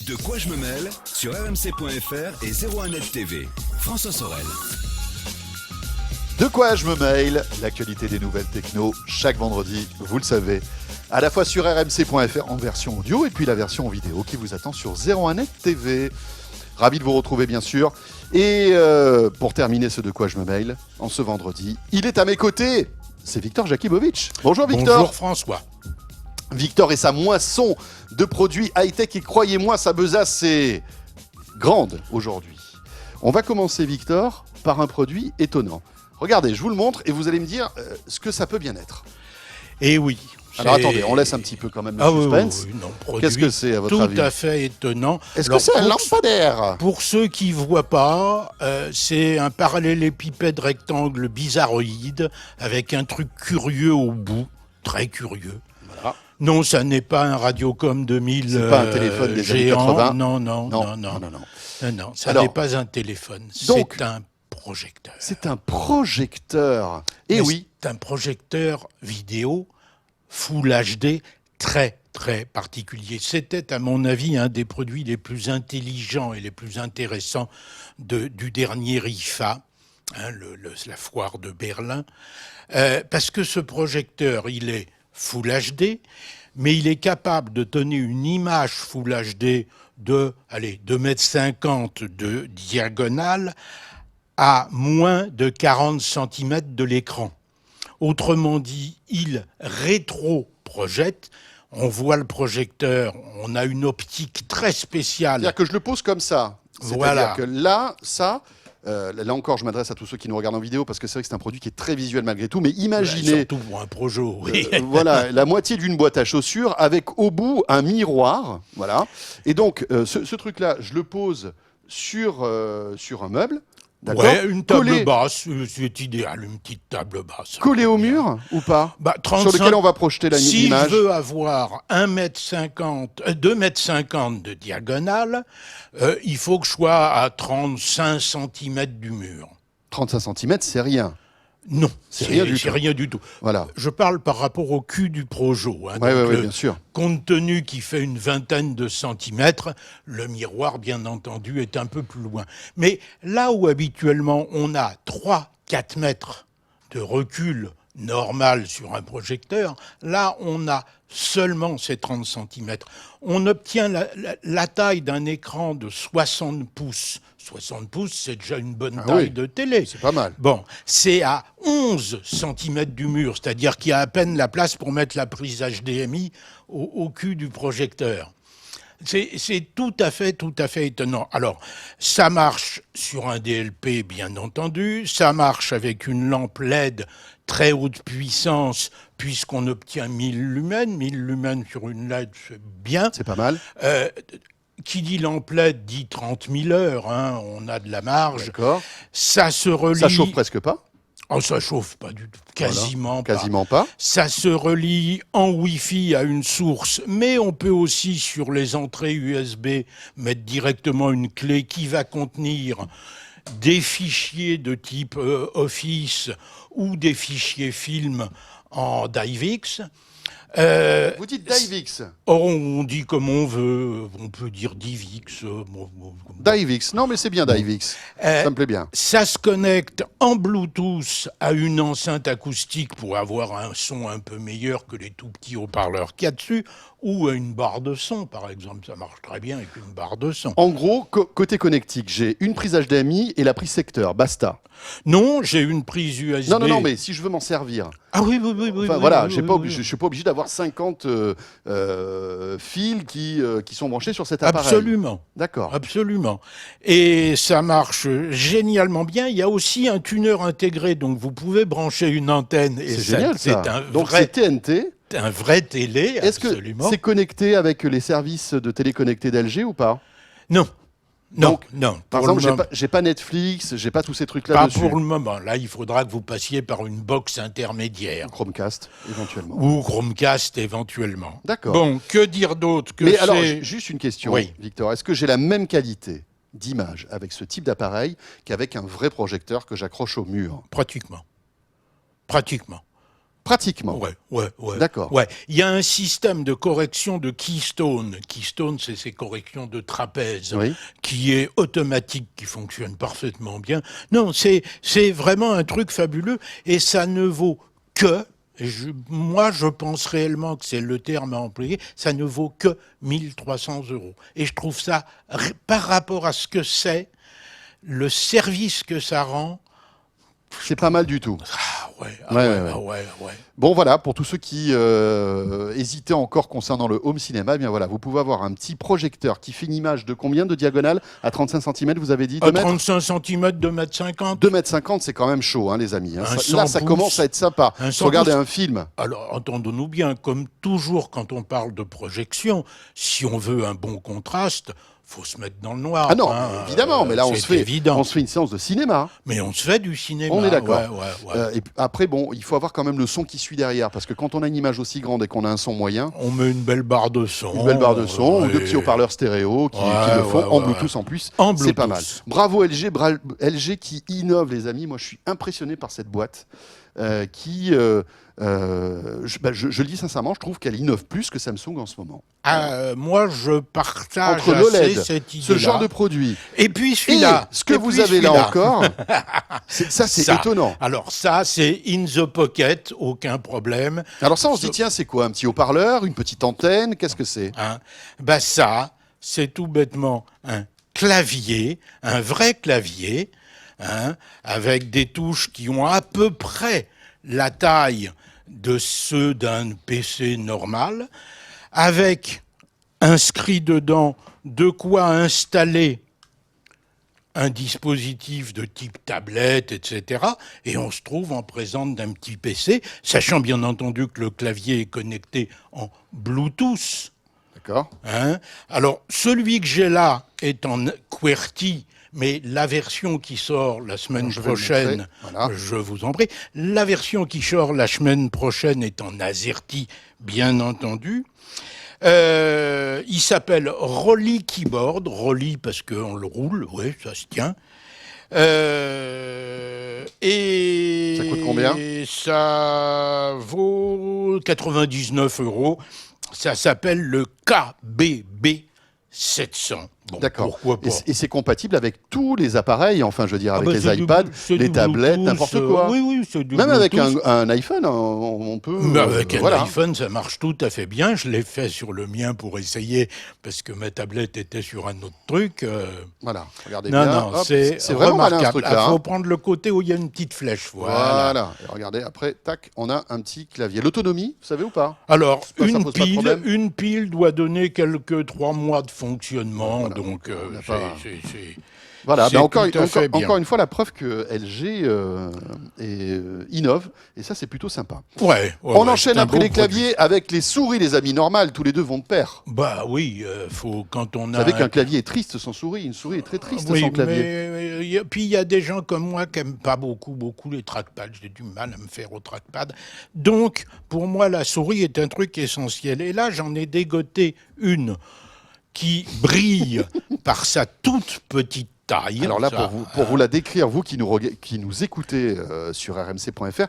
De quoi je me mêle sur rmc.fr et 01net TV. François Sorel. De quoi je me mêle, l'actualité des nouvelles techno, chaque vendredi, vous le savez, à la fois sur rmc.fr en version audio et puis la version vidéo qui vous attend sur 01net TV. Ravi de vous retrouver bien sûr. Et pour terminer ce De quoi je me mêle, en ce vendredi, il est à mes côtés, c'est Victor Jakibowicz. Bonjour Victor. Bonjour François. Victor et sa moisson de produits high-tech et croyez-moi, sa besace est grande aujourd'hui. On va commencer Victor par un produit étonnant. Regardez, je vous le montre et vous allez me dire ce que ça peut bien être. Eh oui. Alors attendez, on laisse un petit peu quand même le suspense. Oui, non, qu'est-ce que c'est à votre avis? Tout à fait étonnant. Est-ce que c'est un lampadaire? Pour ceux qui ne voient pas, c'est un parallélépipède rectangle bizarroïde avec un truc curieux au bout, très curieux. Voilà. Non, ça n'est pas un Radiocom 2000 c'est pas un téléphone des géant. années 80. Non, ça n'est pas un téléphone. Donc, c'est un projecteur. C'est un projecteur. Et oui. C'est un projecteur vidéo Full HD très très particulier. C'était à mon avis un des produits les plus intelligents et les plus intéressants du dernier IFA, la foire de Berlin, parce que ce projecteur, il est Full HD, mais il est capable de donner une image Full HD de 2,50 m de diagonale à moins de 40 cm de l'écran. Autrement dit, il rétro-projette. On voit le projecteur, on a une optique très spéciale. C'est-à-dire que je le pose comme ça. Voilà. C'est-à-dire que là, ça... là encore, je m'adresse à tous ceux qui nous regardent en vidéo parce que c'est vrai que c'est un produit qui est très visuel malgré tout. Mais imaginez, surtout pour un projo, oui. Voilà, la moitié d'une boîte à chaussures avec au bout un miroir, voilà. Et donc ce truc-là, je le pose sur un meuble. D'accord. Ouais, une table basse, c'est idéal, une petite table basse. Collé au mur ou pas? 35, sur lequel on va projeter l'image. Si je veux avoir 2,50 m de diagonale, il faut que je sois à 35 cm du mur. 35 cm, c'est rien. Non, c'est rien du tout. Voilà. Je parle par rapport au cul du projo. Oui, bien sûr. Compte tenu qu'il fait une vingtaine de centimètres, le miroir, bien entendu, est un peu plus loin. Mais là où habituellement on a 3-4 mètres de recul normal sur un projecteur, là on a seulement ces 30 centimètres. On obtient la taille d'un écran de 60 pouces. 60 pouces, c'est déjà une bonne taille de télé. C'est pas mal. Bon, c'est à 11 cm du mur, c'est-à-dire qu'il y a à peine la place pour mettre la prise HDMI au cul du projecteur. C'est tout à fait étonnant. Alors, ça marche sur un DLP, bien entendu. Ça marche avec une lampe LED très haute puissance, puisqu'on obtient 1000 lumens. 1000 lumens sur une LED, c'est bien. C'est pas mal. Qui dit lampe LED dit 30 000 heures. On a de la marge. D'accord. Ça se relie... Ça chauffe presque pas. Oh, ça chauffe pas du tout, quasiment pas. Ça se relie en Wi-Fi à une source, mais on peut aussi sur les entrées USB mettre directement une clé qui va contenir des fichiers de type Office ou des fichiers film en DivX. Vous dites DivX? On dit comme on veut, on peut dire DivX. DivX, non mais c'est bien DivX, ça me plaît bien. Ça se connecte en Bluetooth à une enceinte acoustique pour avoir un son un peu meilleur que les tout petits haut-parleurs qu'il y a dessus, ou à une barre de son par exemple, ça marche très bien avec une barre de son. En gros, côté connectique, j'ai une prise HDMI et la prise secteur, basta. Non, j'ai une prise USB. Non, mais si je veux m'en servir. Ah oui. Enfin voilà, je ne suis pas obligé d'avoir 50 fils qui sont branchés sur cet appareil. Absolument. D'accord. Absolument. Et ça marche génialement bien. Il y a aussi un tuner intégré, donc vous pouvez brancher une antenne. C'est génial ça. Donc c'est TNT. Un vrai télé, Est-ce absolument. que c'est connecté avec les services de télé connectés d'LG ou pas? Non. Donc, non. Par exemple, j'ai pas Netflix, j'ai pas tous ces trucs-là dessus. Pas pour le moment. Là, il faudra que vous passiez par une box intermédiaire. Chromecast, éventuellement. Ou Chromecast, éventuellement. D'accord. Bon, que dire d'autre que Mais alors, juste une question, oui. Victor. Est-ce que j'ai la même qualité d'image avec ce type d'appareil qu'avec un vrai projecteur que j'accroche au mur? Pratiquement. Pratiquement. Ouais. D'accord. Ouais. Il y a un système de correction de keystone. Keystone, c'est ces corrections de trapèze, Oui. qui est automatique, qui fonctionne parfaitement bien. Non, c'est vraiment un truc fabuleux et ça ne vaut que, moi je pense réellement que c'est le terme à employer, ça ne vaut que 1300 €. Et je trouve ça, par rapport à ce que c'est, le service que ça rend, C'est pas mal du tout. ouais. Bon, voilà, pour tous ceux qui hésitaient encore concernant le home cinéma, eh bien voilà, vous pouvez avoir un petit projecteur qui fait une image de combien de diagonale à 35 cm, vous avez dit 2 mètres 35 cm, 2,50 m. 2,50 m, c'est quand même chaud, hein, les amis. Hein. Là, ça pouces. commence à être sympa. Un Faut regarder 100 un film. Alors, entendons-nous bien, comme toujours quand on parle de projection, si on veut un bon contraste, faut se mettre dans le noir. Ah non, mais évidemment, mais là on se fait une séance de cinéma. Mais on se fait du cinéma. On est d'accord. Ouais. Et après, bon, il faut avoir quand même le son qui suit derrière, parce que quand on a une image aussi grande et qu'on a un son moyen, on met une belle barre de son. Ou deux petits haut-parleurs stéréo qui le font en Bluetooth en plus. C'est pas mal. Bravo LG, LG qui innove, les amis. Moi, je suis impressionné par cette boîte je le dis sincèrement, je trouve qu'elle innove plus que Samsung en ce moment. Moi, je partage entre l'OLED, cette idée-là. ce genre de produit, et puis celui-là, ce que vous avez là encore, c'est étonnant. Alors ça, c'est in the pocket, aucun problème. Alors ça, on se dit, tiens, c'est quoi? Un petit haut-parleur, une petite antenne, qu'est-ce que c'est? Ça, c'est tout bêtement un clavier, un vrai clavier, avec des touches qui ont à peu près la taille de ceux d'un PC normal, avec inscrit dedans de quoi installer un dispositif de type tablette, etc. Et on se trouve en présence d'un petit PC, sachant bien entendu que le clavier est connecté en Bluetooth. D'accord. Alors, celui que j'ai là est en QWERTY, mais la version qui sort la semaine prochaine, je vous en prie, la version qui sort la semaine prochaine est en AZERTY, bien entendu. Il s'appelle Rolly Keyboard, Rolly parce qu'on le roule, oui, ça se tient. Et ça coûte combien? Ça vaut 99 €. Ça s'appelle le KBB 700. Bon, d'accord. Pourquoi pas. Et c'est compatible avec tous les appareils, enfin je veux dire avec les iPads, les tablettes, n'importe quoi. Oui, c'est du Même Bluetooth. avec un iPhone, on peut... Mais avec un iPhone, ça marche tout à fait bien. Je l'ai fait sur le mien pour essayer, parce que ma tablette était sur un autre truc. Voilà, regardez bien. Non, c'est vraiment malin ce remarquable. truc-là. Il faut prendre le côté où il y a une petite flèche. Voilà. Et regardez, après, tac, on a un petit clavier. L'autonomie, vous savez ou pas? Alors, une pile doit donner quelques 3 mois de fonctionnement, donc... Voilà, c'est encore une fois, la preuve que LG innove, et ça, c'est plutôt sympa. On enchaîne après les claviers avec les souris, les amis, normales, tous les deux vont de pair. Bah oui, faut quand on a... Vous savez qu'un clavier est triste sans souris, une souris est très triste sans clavier. Puis il y a des gens comme moi qui n'aiment pas beaucoup les trackpads, j'ai du mal à me faire au trackpad. Donc, pour moi, la souris est un truc essentiel. Et là, j'en ai dégoté une qui brille par sa toute petite taille. Alors là, pour vous la décrire, vous qui nous écoutez sur rmc.fr,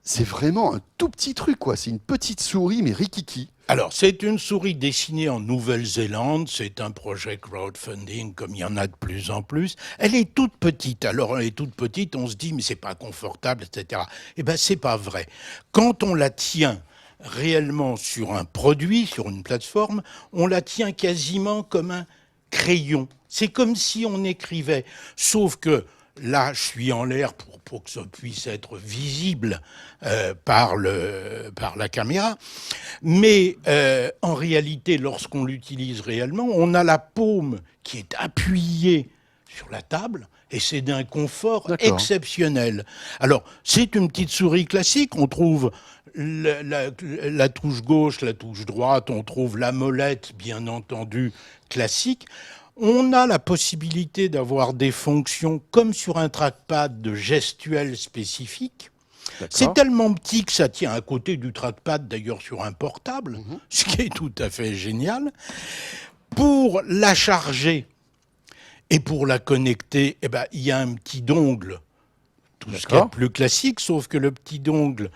c'est vraiment un tout petit truc, quoi. C'est une petite souris, mais rikiki. Alors, c'est une souris dessinée en Nouvelle-Zélande. C'est un projet crowdfunding, comme il y en a de plus en plus. Elle est toute petite. Alors, elle est toute petite, on se dit, mais c'est pas confortable, etc. Eh bien, c'est pas vrai. Quand on la tient réellement sur un produit, sur une plateforme, on la tient quasiment comme un crayon. C'est comme si on écrivait. Sauf que là, je suis en l'air pour que ça puisse être visible par la caméra. Mais en réalité, lorsqu'on l'utilise réellement, on a la paume qui est appuyée sur la table, et c'est d'un confort exceptionnel. Alors, c'est une petite souris classique, on trouve la touche gauche, la touche droite, on trouve la molette, bien entendu, classique. On a la possibilité d'avoir des fonctions, comme sur un trackpad, de gestuelle spécifique. C'est tellement petit que ça tient à côté du trackpad, d'ailleurs sur un portable, ce qui est tout à fait génial. Pour la charger et pour la connecter, il y a un petit dongle, tout ce qui est plus classique, sauf que le petit dongle,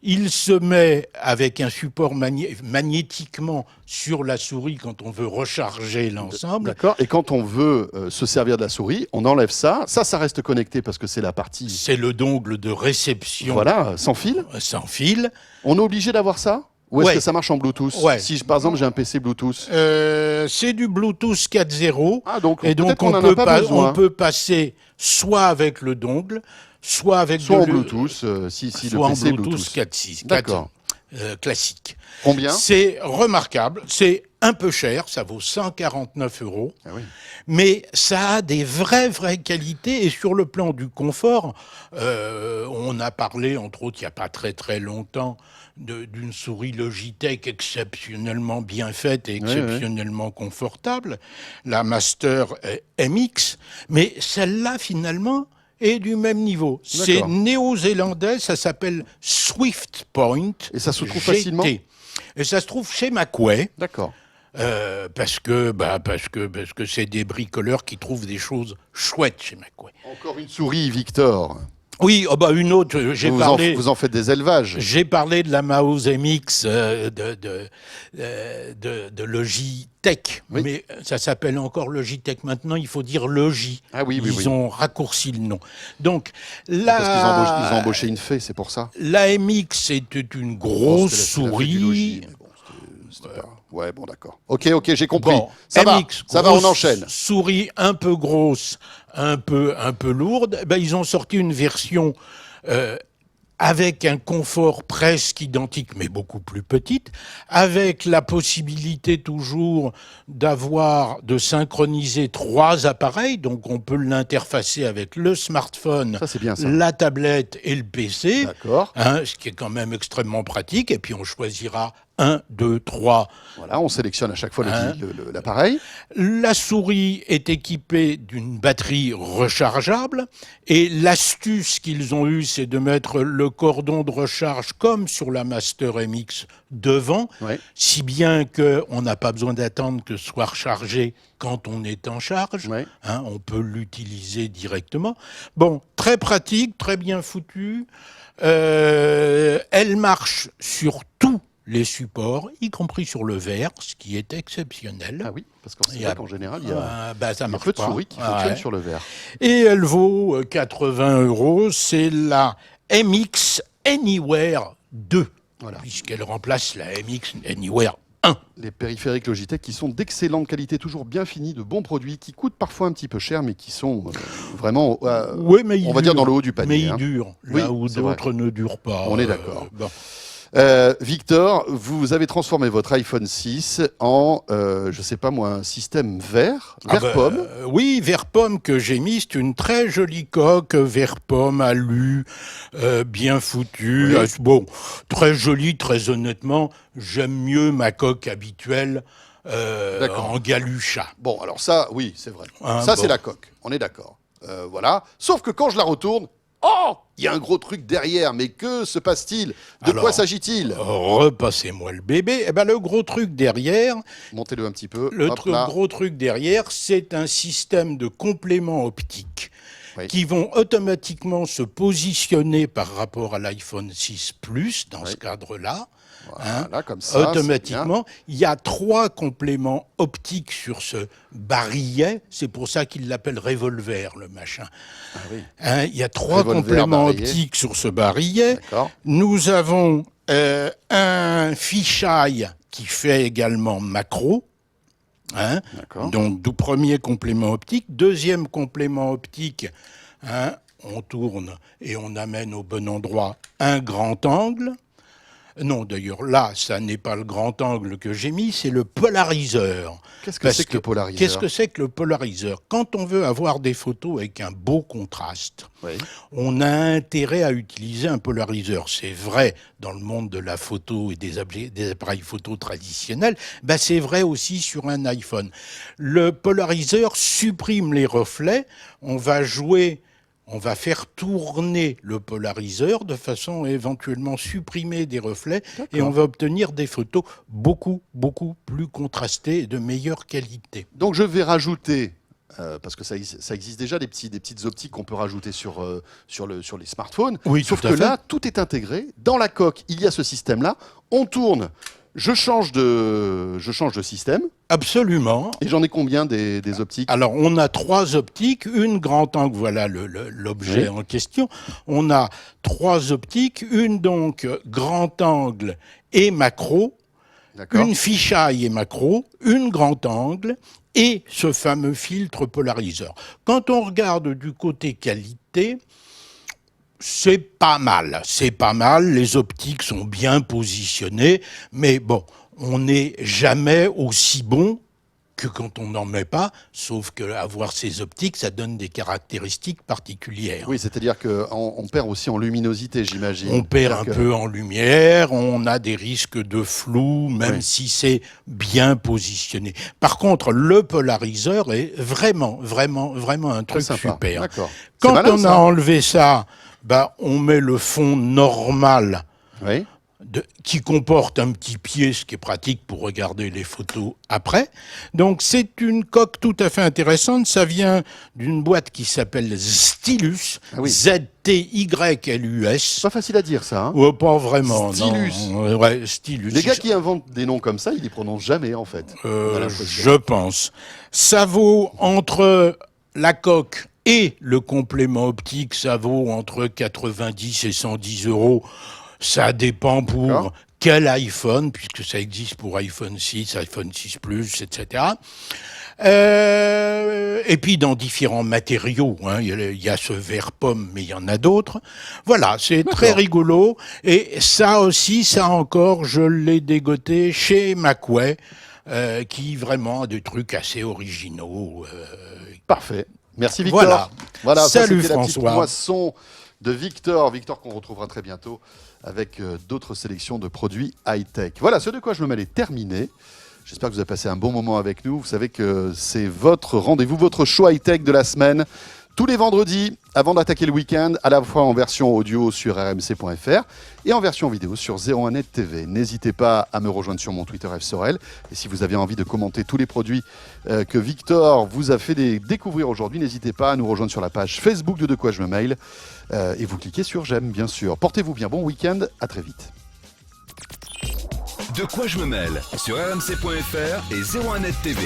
Il se met avec un support magnétiquement sur la souris quand on veut recharger l'ensemble. D'accord. Et quand on veut se servir de la souris, on enlève ça. Ça reste connecté parce que c'est la partie... C'est le dongle de réception. Voilà, sans fil. Sans fil. On est obligé d'avoir ça? Ou est-ce Ouais. que ça marche en Bluetooth? Ouais. Si, par exemple, j'ai un PC Bluetooth. C'est du Bluetooth 4.0. Ah, donc, et donc peut-être qu'on n'en a pas besoin. on peut passer soit avec le dongle, soit avec Soit en Bluetooth, si le soit en PC est Bluetooth Bluetooth. 4.6. D'accord. Classique. Combien? C'est remarquable. C'est un peu cher. Ça vaut 149 €. Ah oui. Mais ça a des vraies qualités. Et sur le plan du confort, on a parlé, entre autres, il n'y a pas très longtemps, d'une souris Logitech exceptionnellement bien faite et exceptionnellement confortable, la Master MX. Mais celle-là, finalement, est du même niveau. C'est D'accord. néo-zélandais, ça s'appelle Swift Point. Et ça se trouve GT. facilement? Et ça se trouve chez Macway. D'accord. Parce que c'est des bricoleurs qui trouvent des choses chouettes chez Macway. Encore une souris, Victor. Oui, une autre. Vous en faites des élevages. J'ai parlé de la Mouse MX de Logitech, Oui. mais ça s'appelle encore Logitech maintenant. Il faut dire Logi. Ah oui, Ils ont raccourci le nom. Donc Parce qu'ils ont embauché une fée, c'est pour ça. la MX c'était une grosse souris. Logis, mais bon, c'était pas... Ouais, bon, d'accord. Ok, j'ai compris. Bon, ça MX, va, on grosse enchaîne. Souris un peu grosse, un peu lourde. Ben, ils ont sorti une version avec un confort presque identique, mais beaucoup plus petite, avec la possibilité toujours de synchroniser 3 appareils, donc on peut l'interfacer avec le smartphone, Ça, c'est bien, ça. la tablette et le PC, D'accord. ce qui est quand même extrêmement pratique, et puis on choisira 1, 2, 3. Voilà, on sélectionne à chaque fois l'appareil. La souris est équipée d'une batterie rechargeable et l'astuce qu'ils ont eue, c'est de mettre le cordon de recharge comme sur la Master MX devant, Ouais. si bien qu'on n'a pas besoin d'attendre que ce soit rechargé quand on est en charge. Ouais. On peut l'utiliser directement. Bon, très pratique, très bien foutu. Elle marche sur tous les supports, y compris sur le verre, ce qui est exceptionnel. Ah oui, parce qu'on sait qu'en général, il y a ça marche peu de pas. souris qui fonctionnent sur le verre. Et elle vaut 80 €. C'est la MX Anywhere 2, Voilà. puisqu'elle remplace la MX Anywhere 1. Les périphériques Logitech qui sont d'excellente qualité, toujours bien finis, de bons produits, qui coûtent parfois un petit peu cher, mais qui sont vraiment, Oui, mais on va dire, dans le haut du panier. Mais ils hein. durent, Oui, là où c'est vrai. d'autres ne durent pas. On est d'accord. Bon. Victor, vous avez transformé votre iPhone 6 en, je sais pas moi, un système vert pomme. Oui, vert pomme que j'ai mis, c'est une très jolie coque, vert pomme, alu, bien foutue. Oui. Bon, très jolie, très honnêtement, j'aime mieux ma coque habituelle en galucha. Bon, alors ça, oui, c'est vrai. Hein, ça, bon. c'est la coque, on est d'accord. Voilà. Sauf que quand je la retourne, oh, il y a un gros truc derrière, mais que se passe-t-il? De Alors, quoi s'agit-il? Repassez-moi le bébé. Eh ben, le gros truc derrière, Montez-le un petit peu. Le Hop là. gros truc derrière, c'est un système de compléments optiques Oui. qui vont automatiquement se positionner par rapport à l'iPhone 6 Plus dans ce cadre-là. Voilà, comme ça. Automatiquement, il y a 3 compléments optiques sur ce barillet. C'est pour ça qu'ils l'appellent revolver, le machin. Ah oui. Il y a 3 Revolver, compléments barillet. optiques sur ce barillet. D'accord. Nous avons un fisheye qui fait également macro. D'accord. Donc, du premier complément optique. Deuxième complément optique, on tourne et on amène au bon endroit un grand angle. Non, d'ailleurs, là, ça n'est pas le grand angle que j'ai mis, c'est le polariseur. Qu'est-ce que c'est que le polariseur? Qu'est-ce que c'est que le polariseur? Quand on veut avoir des photos avec un beau contraste, Oui. on a intérêt à utiliser un polariseur. C'est vrai dans le monde de la photo et des appareils photo traditionnels, c'est vrai aussi sur un iPhone. Le polariseur supprime les reflets, on va faire tourner le polariseur de façon à éventuellement supprimer des reflets et on va obtenir des photos beaucoup plus contrastées et de meilleure qualité. Donc je vais rajouter parce que ça existe déjà, des petites optiques qu'on peut rajouter sur les smartphones. Oui, sauf tout à que fait. là, tout est intégré. Dans la coque, il y a ce système-là. On tourne, je change de système. Absolument. Et j'en ai combien des optiques? Alors, on a 3 optiques, une grand angle, voilà l'objet en question. On a 3 optiques, une donc grand angle et macro, D'accord. une fisheye et macro, une grand angle et ce fameux filtre polariseur. Quand on regarde du côté qualité, c'est pas mal. C'est pas mal, les optiques sont bien positionnées, mais bon, on n'est jamais aussi bon que quand on n'en met pas, sauf qu'avoir ces optiques, ça donne des caractéristiques particulières. Oui, c'est-à-dire qu'on perd aussi en luminosité, j'imagine. On perd un C'est-à-dire peu en lumière, on a des risques de flou, même Oui. si c'est bien positionné. Par contre, le polariseur est vraiment un Très truc sympa. super. D'accord. C'est Quand malin, on a ça. enlevé ça, on met le fond normal Oui. qui comporte un petit pied, ce qui est pratique pour regarder les photos après. Donc c'est une coque tout à fait intéressante. Ça vient d'une boîte qui s'appelle Stylus, Ah oui. Z-T-Y-L-U-S. C'est pas facile à dire, ça. Hein. Ouais, pas vraiment, Stylus. non. Ouais, Stylus. Les gars qui inventent des noms comme ça, ils les prononcent jamais, en fait. On a l'impression. Je pense. Ça vaut entre la coque et le complément optique, ça vaut entre 90 et 110 euros. Ça dépend pour D'accord. quel iPhone, puisque ça existe pour iPhone 6, iPhone 6 Plus, etc. Et puis dans différents matériaux, hein. Il y a ce verre pomme, mais il y en a d'autres. Voilà, c'est très rigolo. Et ça aussi, ça encore, je l'ai dégoté chez Macway, qui vraiment a des trucs assez originaux. Parfait. Merci, Victor. Voilà. ça, Salut, c'était la petite François. moisson de Victor qu'on retrouvera très bientôt avec d'autres sélections de produits high-tech. Voilà, ce de quoi je me mêle est terminé. J'espère que vous avez passé un bon moment avec nous. Vous savez que c'est votre rendez-vous, votre show high-tech de la semaine. Tous les vendredis, avant d'attaquer le week-end, à la fois en version audio sur rmc.fr et en version vidéo sur 01net TV. N'hésitez pas à me rejoindre sur mon Twitter FSorel. Et si vous avez envie de commenter tous les produits que Victor vous a fait découvrir aujourd'hui, n'hésitez pas à nous rejoindre sur la page Facebook de quoi je me mail. Et vous cliquez sur j'aime, bien sûr. Portez-vous bien, bon week-end, à très vite. De quoi je me mêle sur rmc.fr et 01net TV.